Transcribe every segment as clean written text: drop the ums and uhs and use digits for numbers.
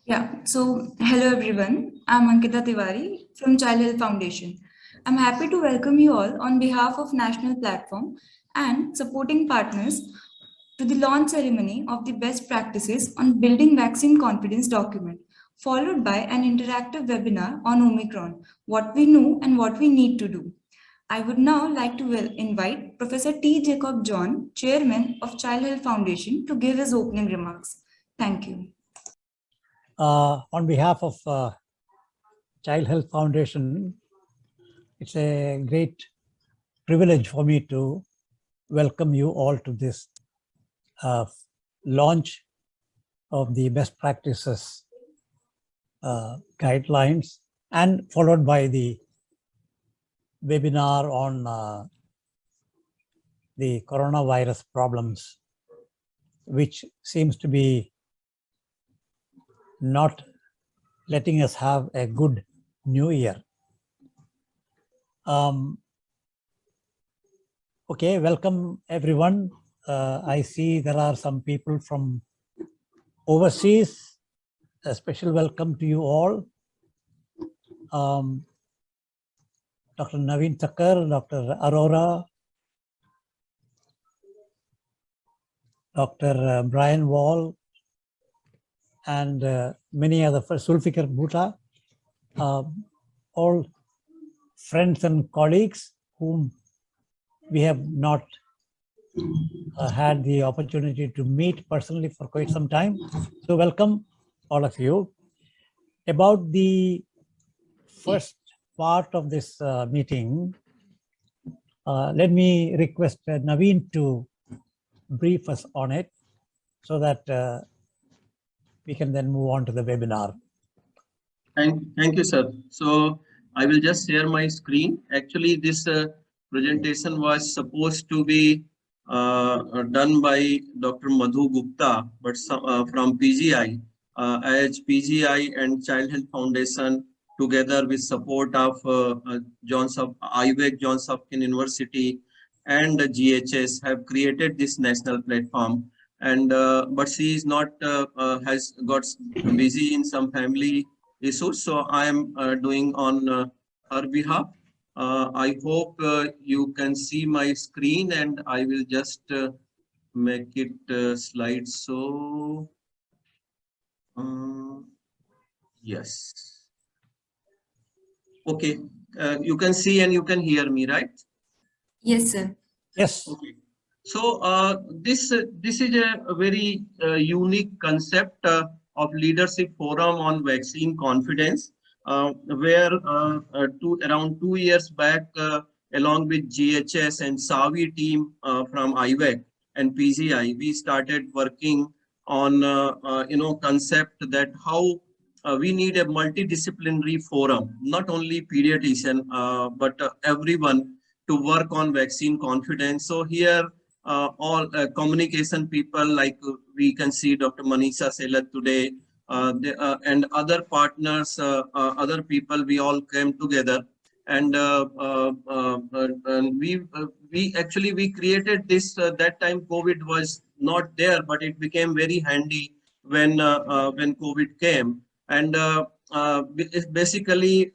Hello everyone. I'm Ankita Tiwari from Child Health Foundation. I'm happy to welcome you all on behalf of National Platform and supporting partners to the launch ceremony of the best practices on building vaccine confidence document, followed by an interactive webinar on Omicron, what we know and what we need to do. I would now like to invite Professor T. Jacob John, Chairman of Child Health Foundation, to give his opening remarks. Thank you. On behalf of Child Health Foundation, it's a great privilege for me to welcome you all to this launch of the best practices guidelines, and followed by the webinar on the coronavirus problems, which seems to be not letting us have a good new year. Okay, welcome everyone. I see there are some people from overseas. A special welcome to you all. Dr. Naveen Thakkar, Dr. Arora, Dr. Brian Wall, and many other, Sulfikar Bhuta, all friends and colleagues whom we have not had the opportunity to meet personally for quite some time. So welcome all of you. About the first part of this meeting, let me request Naveen to brief us on it so that we can then move on to the webinar. Thank you, sir. So I will just share my screen. Actually, this presentation was supposed to be done by Dr. Madhu Gupta, but from PGI, as PGI and Child Health Foundation, together with support of IVEC, Johns Hopkins University, and GHS, have created this national platform. And but she is not has got busy in some family issues, so I am doing on her behalf. I hope you can see my screen, and I will just make it slideshow. Yes. Okay, you can see and you can hear me, right? Yes, sir. Yes. Okay. So this is a very unique concept of leadership forum on vaccine confidence, where around 2 years back, along with GHS and SAVI team from IVEC and PGI, we started working on concept that how we need a multidisciplinary forum, not only pediatrician but everyone, to work on vaccine confidence. So here all communication people, like we can see Dr. Manisha Shah today, and other partners, other people, we all came together, and we created this. That time COVID was not there, but it became very handy when COVID came, and it's basically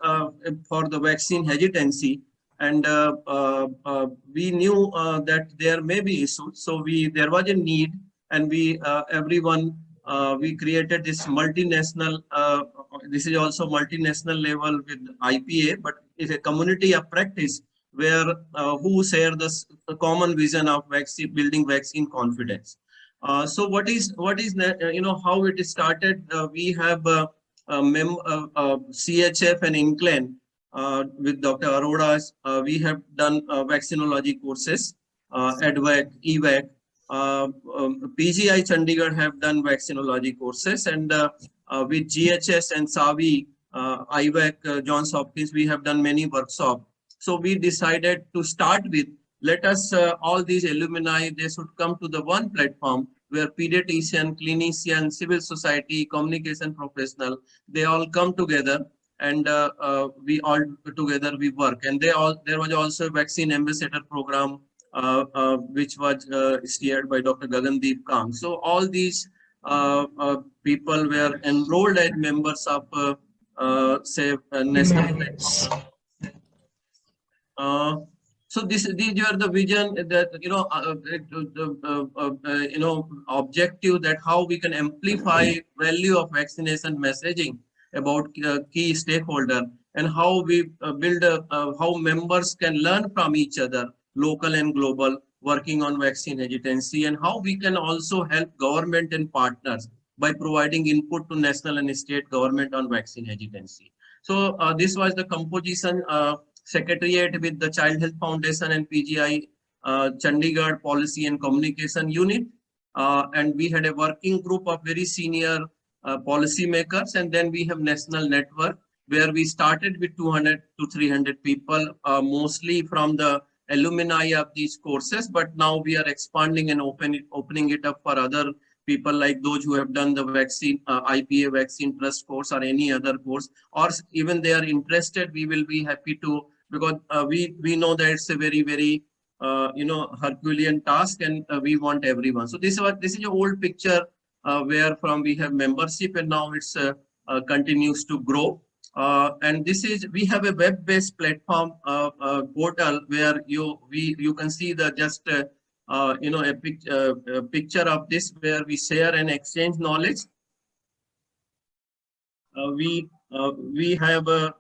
for the vaccine hesitancy. And we knew that there may be issues, so there was a need, and we created this multinational. This is also multinational level with IPA, but it's a community of practice where who share this common vision of building vaccine confidence. So what is how it started? We have CHF and Incline. With Dr. Arora, we have done vaccinology courses, EDVAC, EVAC. PGI Chandigarh have done vaccinology courses, and with GHS and SAVI, IVAC, Johns Hopkins, we have done many workshops. So we decided to start with, let us, all these alumni, they should come to the one platform where pediatrician, clinician, civil society, communication professional, they all come together, and we all together we work. And there was also a vaccine ambassador program which was steered by Dr. Gagandeep Kang. So all these people were enrolled as members of national platform. So these are the vision that objective that how we can amplify value of vaccination messaging about key stakeholder, and how we build how members can learn from each other, local and global, working on vaccine hesitancy, and how we can also help government and partners by providing input to national and state government on vaccine hesitancy. So this was the composition. Secretariat with the Child Health Foundation and PGI Chandigarh Policy and Communication Unit. And we had a working group of very senior policy makers. And then we have national network where we started with 200 to 300 people, mostly from the alumni of these courses. But now we are expanding and opening it up for other people, like those who have done the vaccine, IPA vaccine trust course or any other course, or even they are interested, we will be happy to, because we know that it's a very Herculean task, and we want everyone. So this is an old picture where from we have membership, and now it's continues to grow. And this is, we have a web-based platform portal where you can see the just a picture of this, where we share and exchange knowledge. We have a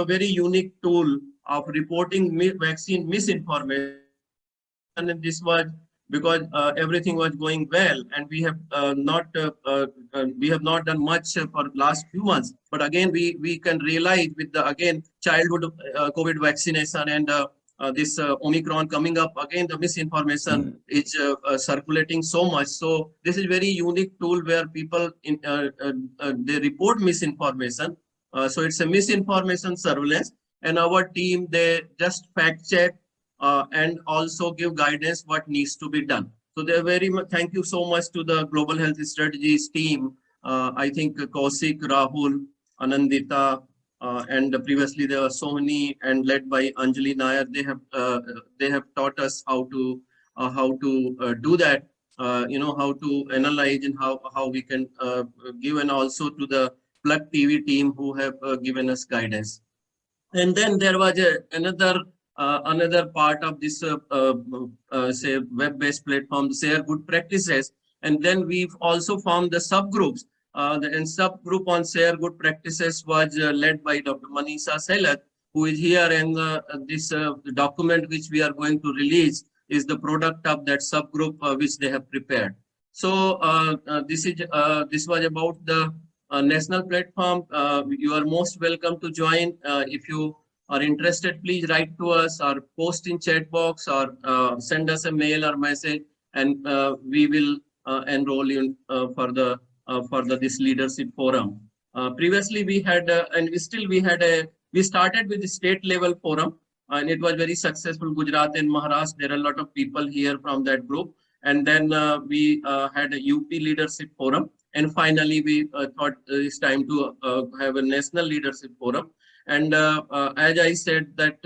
very unique tool of reporting vaccine misinformation, and this was because everything was going well, and we have not done much for last few months. But again, we can realize with the childhood COVID vaccination and this Omicron coming up, again the misinformation is circulating so much. So this is very unique tool where people they report misinformation. So it's a misinformation surveillance, and our team, they just fact check and also give guidance what needs to be done. So they're very much, thank you so much to the Global Health Strategies team. I think Kausik, Rahul, Anandita, and previously there were so many, and led by Anjali Nair. They have taught us how to do that. How to analyze and how we can give, and also to the Plug TV team who have given us guidance. And then there was another part of this say web-based platform, share good practices, and then we've also formed the subgroups. The subgroup on share good practices was led by Dr. Manisha Shah, who is here, and this document which we are going to release is the product of that subgroup which they have prepared. So this was about the national platform. You are most welcome to join. If you are interested, please write to us or post in chat box, or send us a mail or message, and we will enroll you for this leadership forum. Previously we had we started with the state level forum, and it was very successful. Gujarat and Maharashtra, there are a lot of people here from that group. And then we had a UP leadership forum, and finally we thought it's time to have a national leadership forum. And as I said that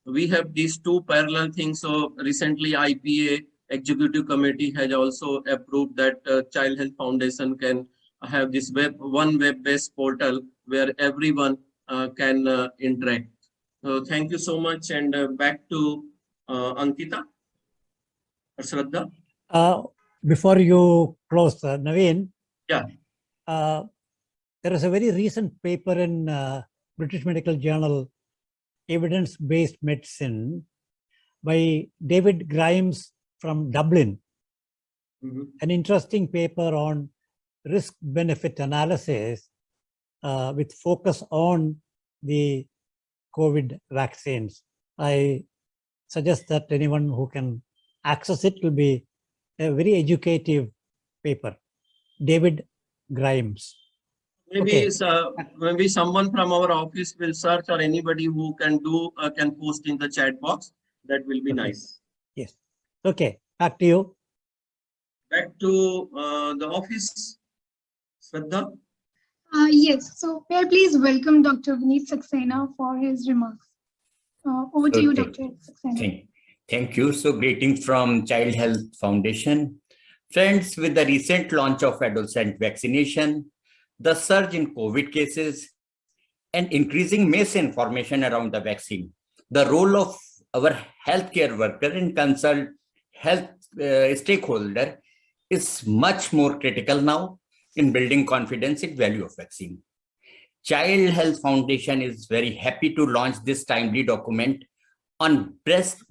we have these two parallel things. So recently IPA Executive Committee has also approved that Child Health Foundation can have this one web-based portal where everyone can interact. So thank you so much, and back to Ankita or Shraddha. Before you close, Naveen, yeah, there is a very recent paper in British Medical Journal, Evidence-Based Medicine, by David Grimes from Dublin. An interesting paper on risk-benefit analysis with focus on the COVID vaccines. I suggest that anyone who can access it will be a very educative paper. David Grimes. Maybe maybe someone from our office will search, or anybody who can do can post in the chat box. That will be nice. Yes. Okay. Back to you. Back to the office. Shraddha. Yes. So may I please welcome Dr. Vaneet Saxena for his remarks. Over to you, Dr. Saxena. Thank you. So greetings from Child Health Foundation. Friends, with the recent launch of adolescent vaccination, the surge in COVID cases, and increasing misinformation around the vaccine, the role of our healthcare worker and concerned health stakeholder is much more critical now in building confidence in value of vaccine. Child Health Foundation is very happy to launch this timely document on best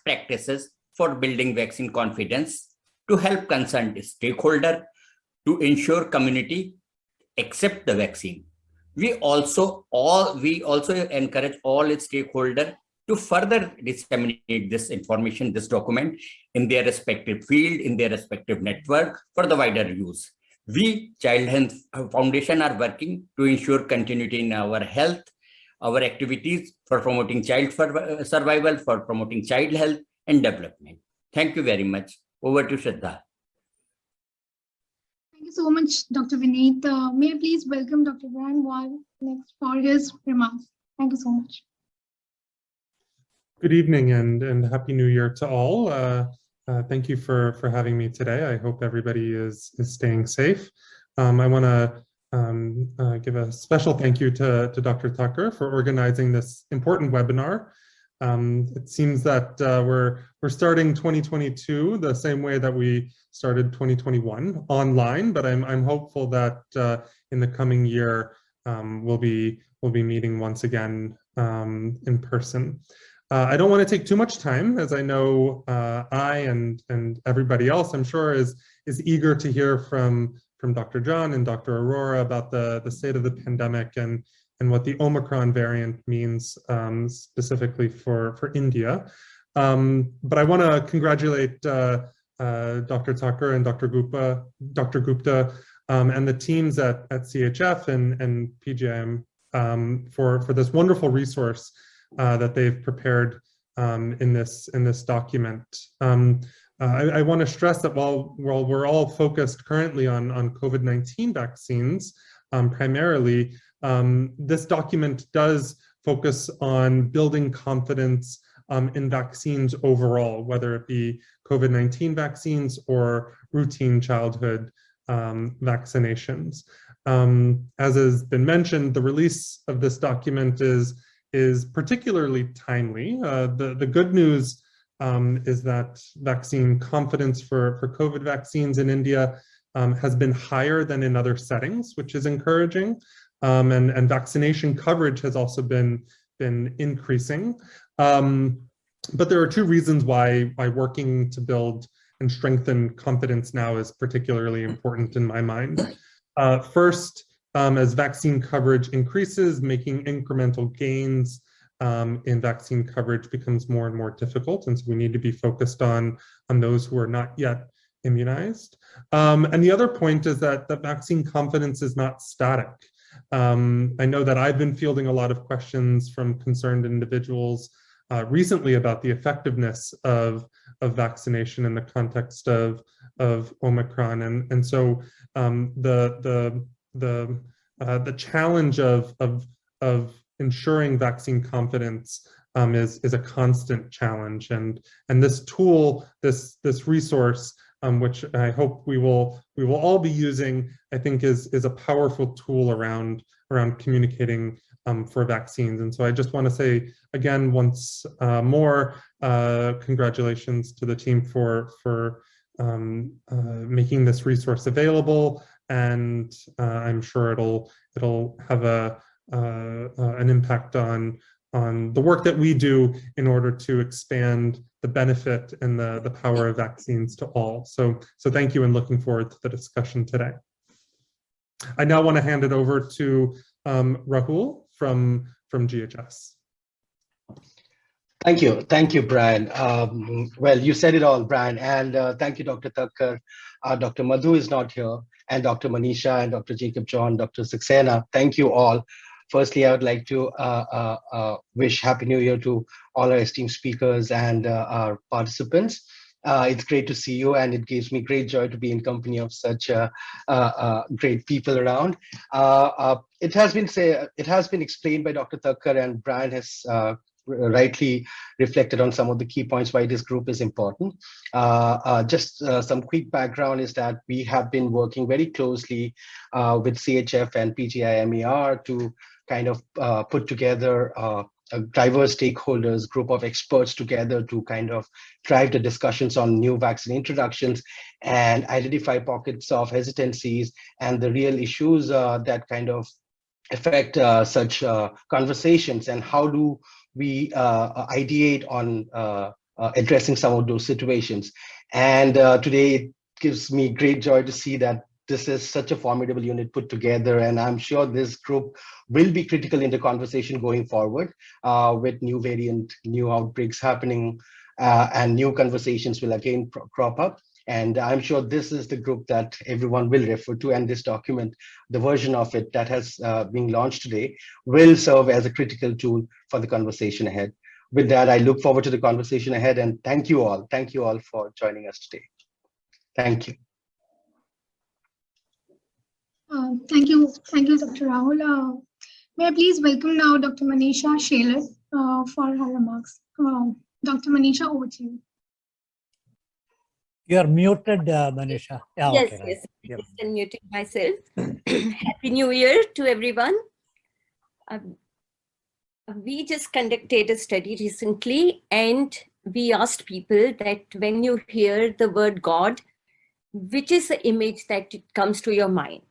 practices for building vaccine confidence to help concerned stakeholder to ensure community accept the vaccine. We also encourage all its stakeholders to further disseminate this information, this document in their respective field, in their respective network for the wider use. We, Child Health Foundation, are working to ensure continuity in our health, our activities for promoting child survival, for promoting child health and development. Thank you very much. Over to Shraddha. Thank you so much, Dr. Vineet. May I please welcome Dr. Brian Wall next for his remarks. Thank you so much. Good evening and Happy New Year to all. Thank you for having me today. I hope everybody is staying safe. I want to give a special thank you to Dr. Tucker for organizing this important webinar. It seems that we're starting 2022 the same way that we started 2021 online, but I'm hopeful that in the coming year we'll be meeting once again in person. I don't want to take too much time, as I know I and everybody else, I'm sure, is eager to hear from Dr. John and Dr. Aurora about the state of the pandemic and what the Omicron variant means specifically for India. But I want to congratulate Dr. Tucker and Dr. Gupta and the teams at CHF and PGIM for this wonderful resource that they've prepared in this document. I want to stress that while we're all focused currently on COVID-19 vaccines primarily, this document does focus on building confidence in vaccines overall, whether it be COVID-19 vaccines or routine childhood vaccinations. As has been mentioned, the release of this document is particularly timely. The good news is that vaccine confidence for COVID vaccines in India has been higher than in other settings, which is encouraging. And vaccination coverage has also been increasing. But there are two reasons why working to build and strengthen confidence now is particularly important in my mind. First, as vaccine coverage increases, making incremental gains in vaccine coverage becomes more and more difficult. And so we need to be focused on those who are not yet immunized. And the other point is that vaccine confidence is not static. I know that I've been fielding a lot of questions from concerned individuals recently about the effectiveness of vaccination in the context of Omicron. And so the challenge of ensuring vaccine confidence is a constant challenge, and this tool, this resource, which I hope we will all be using, I think is a powerful tool around communicating for vaccines. And so I just want to say again once more, congratulations to the team for making this resource available, and I'm sure it'll have an impact on the work that we do in order to expand the benefit and the power of vaccines to all. So thank you, and looking forward to the discussion today. I now want to hand it over to Rahul from GHS. Thank you, Brian. Well, you said it all, Brian, and thank you, Dr. Thakkar. Dr. Madhu is not here, and Dr. Manisha and Dr. Jacob John, Dr. Saxena. Thank you all. Firstly, I would like to wish Happy New Year to all our esteemed speakers and our participants. It's great to see you, and it gives me great joy to be in company of such great people around. It has been explained by Dr. Thakkar, and Brian has rightly reflected on some of the key points why this group is important. Just some quick background is that we have been working very closely with CHF and PGIMER to kind of put together a diverse stakeholders group of experts together to kind of drive the discussions on new vaccine introductions and identify pockets of hesitancies and the real issues that kind of affect such conversations, and how do we ideate on addressing some of those situations. And today it gives me great joy to see that this is such a formidable unit put together, and I'm sure this group will be critical in the conversation going forward with new variant, new outbreaks happening, and new conversations will again crop up. And I'm sure this is the group that everyone will refer to, and this document, the version of it that has been launched today, will serve as a critical tool for the conversation ahead. With that, I look forward to the conversation ahead, and thank you all for joining us today. Thank you. Thank you, Dr. Rahul. May I please welcome now Dr. Manisha Shah for her remarks. Dr. Manisha, over to you. You are muted, Manisha. Yeah, Yes, okay, right. yes, Yep. just unmuted myself. Happy New Year to everyone. We just conducted a study recently, and we asked people that when you hear the word God, which is the image that comes to your mind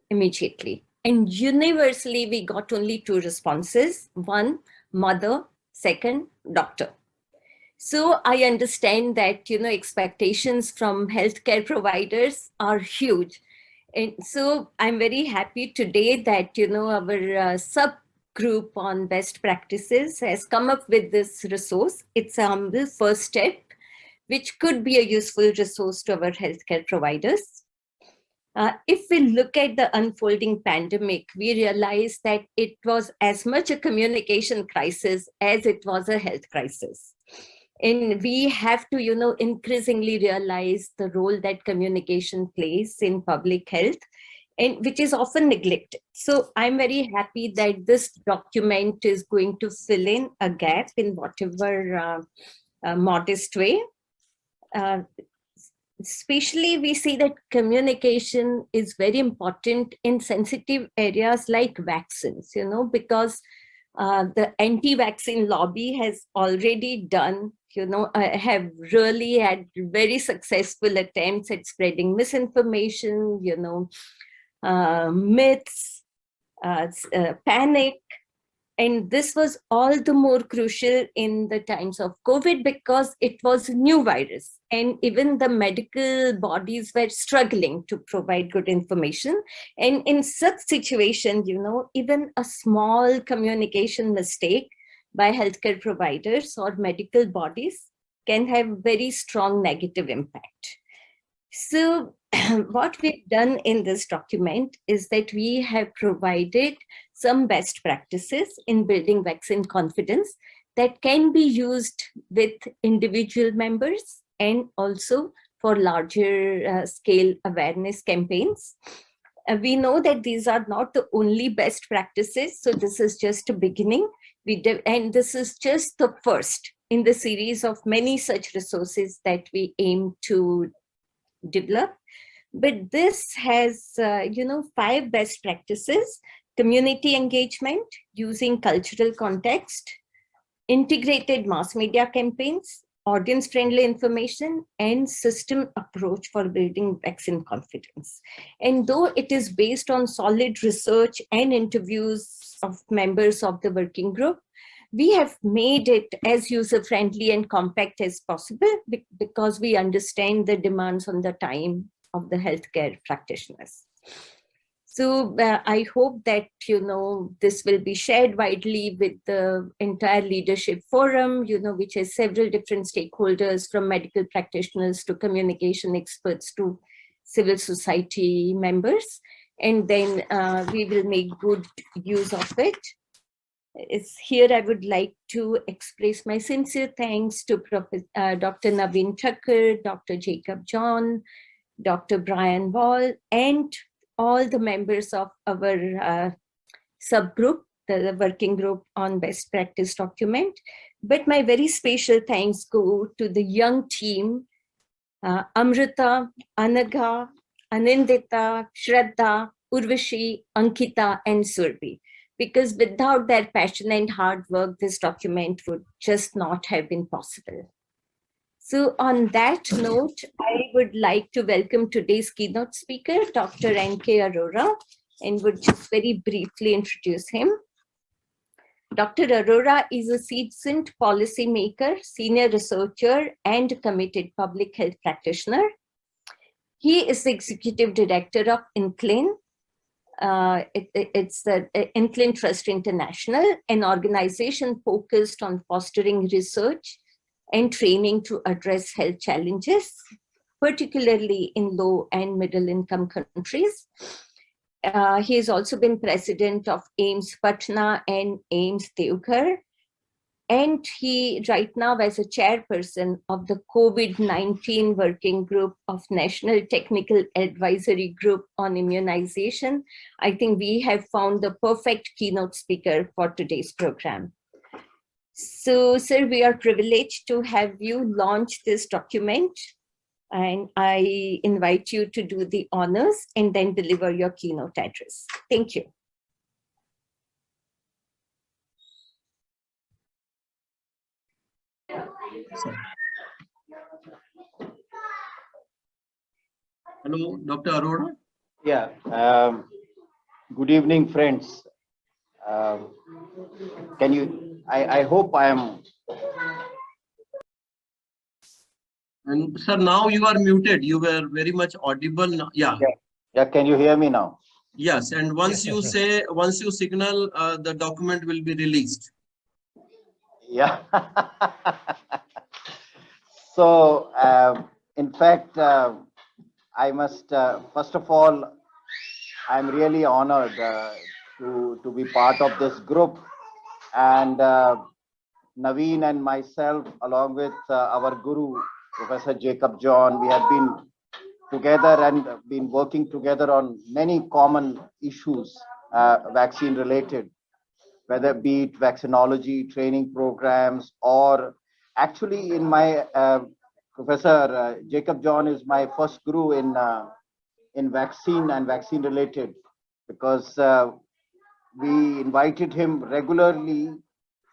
immediately? And universally, we got only two responses. One, mother. Second, doctor. So I understand that, expectations from healthcare providers are huge. And so I'm very happy today that, our subgroup on best practices has come up with this resource. It's a humble first step, which could be a useful resource to our healthcare providers. If we look at the unfolding pandemic, we realize that it was as much a communication crisis as it was a health crisis. And we have to, increasingly realize the role that communication plays in public health, and which is often neglected. So I'm very happy that this document is going to fill in a gap in whatever modest way. Especially, we see that communication is very important in sensitive areas like vaccines, because the anti-vaccine lobby has already done, have really had very successful attempts at spreading misinformation, myths, panic. And this was all the more crucial in the times of COVID because it was a new virus. And even the medical bodies were struggling to provide good information. And in such situations, even a small communication mistake by healthcare providers or medical bodies can have very strong negative impact. So what we've done in this document is that we have provided some best practices in building vaccine confidence that can be used with individual members and also for larger scale awareness campaigns. We know that these are not the only best practices, so this is just a beginning. And this is just the first in the series of many such resources that we aim to develop. But this has, 5 best practices: community engagement using cultural context, integrated mass media campaigns, audience-friendly information, and system approach for building vaccine confidence. And though it is based on solid research and interviews of members of the working group, we have made it as user-friendly and compact as possible because we understand the demands on the time of the healthcare practitioners. So I hope that, this will be shared widely with the entire leadership forum, which has several different stakeholders from medical practitioners to communication experts to civil society members. And then we will make good use of it. Here I would like to express my sincere thanks to Dr. Naveen Thakur, Dr. Jacob John, Dr. Brian Wall, and all the members of our subgroup, the working group on best practice document. But my very special thanks go to the young team, Amrita, Anaga, Anindita, Shraddha, Urvashi, Ankita, and Surbi. Because without their passion and hard work, this document would just not have been possible. So on that note, I would like to welcome today's keynote speaker, Dr. N.K. Arora, and would just very briefly introduce him. Dr. Arora is a seasoned policymaker, senior researcher, and committed public health practitioner. He is the executive director of INCLIN. It's the INCLIN Trust International, an organization focused on fostering research and training to address health challenges, particularly in low and middle income countries. He has also been president of AIMS Patna and AIMS Devghar. And he right now is a chairperson of the COVID-19 Working Group of National Technical Advisory Group on Immunization. I think we have found the perfect keynote speaker for today's program. So, sir, we are privileged to have you launch this document, and I invite you to do the honors and then deliver your keynote address. Thank you. Hello, Dr. Arora. Yeah. Good evening, friends. Can you? I hope I am. And sir, now you are muted. You were very much audible. Now. Yeah. Yeah. Can you hear me now? Yes. And once you say, once you signal, the document will be released. Yeah. So, in fact, I must first of all, I'm really honored to be part of this group, and Naveen and myself, along with our guru, Professor Jacob John, we have been together and been working together on many common issues, vaccine related, whether be it vaccinology, training programs, or actually in my Professor Jacob John is my first guru in vaccine and vaccine related, because we invited him regularly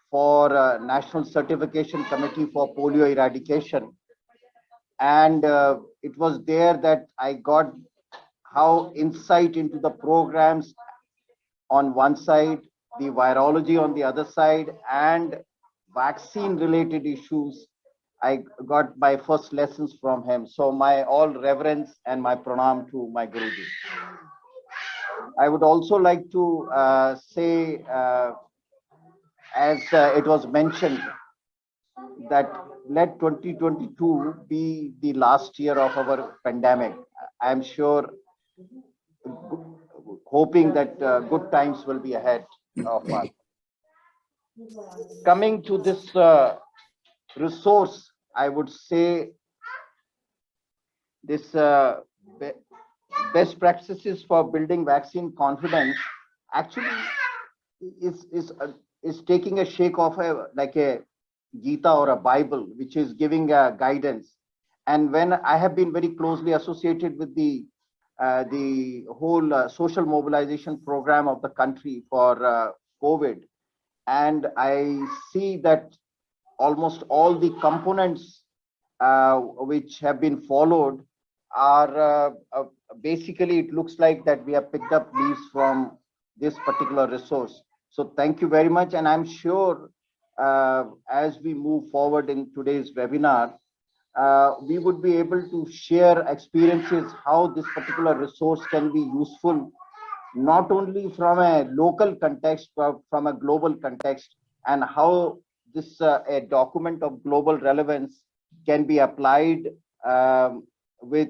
for National Certification Committee for Polio Eradication. And it was there that I got how insight into the programs on one side, the virology on the other side, and vaccine related issues. I got my first lessons from him. So my all reverence and my pranam to my Guruji. I would also like to say, as it was mentioned, that let 2022 be the last year of our pandemic. I'm sure, hoping that good times will be ahead of us. Coming to this resource, I would say this best practices for building vaccine confidence actually is taking a shake of like a Gita or a Bible, which is giving guidance. And when I have been very closely associated with the whole social mobilization program of the country for COVID, and I see that almost all the components which have been followed are basically, it looks like that we have picked up leaves from this particular resource. So thank you very much. And I'm sure as we move forward in today's webinar, we would be able to share experiences how this particular resource can be useful, not only from a local context, but from a global context, and how this a document of global relevance can be applied with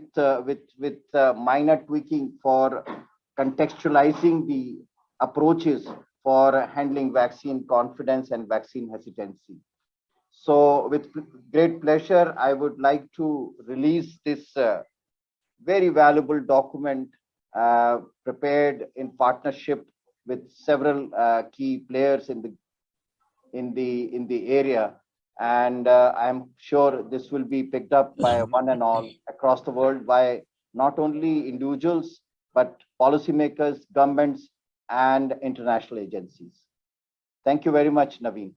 minor tweaking for contextualizing the approaches for handling vaccine confidence and vaccine hesitancy. So with great pleasure, I would like to release this very valuable document prepared in partnership with several key players in the area. And I'm sure this will be picked up by one and all across the world by not only individuals, but policymakers, governments, and international agencies. Thank you very much, Naveen.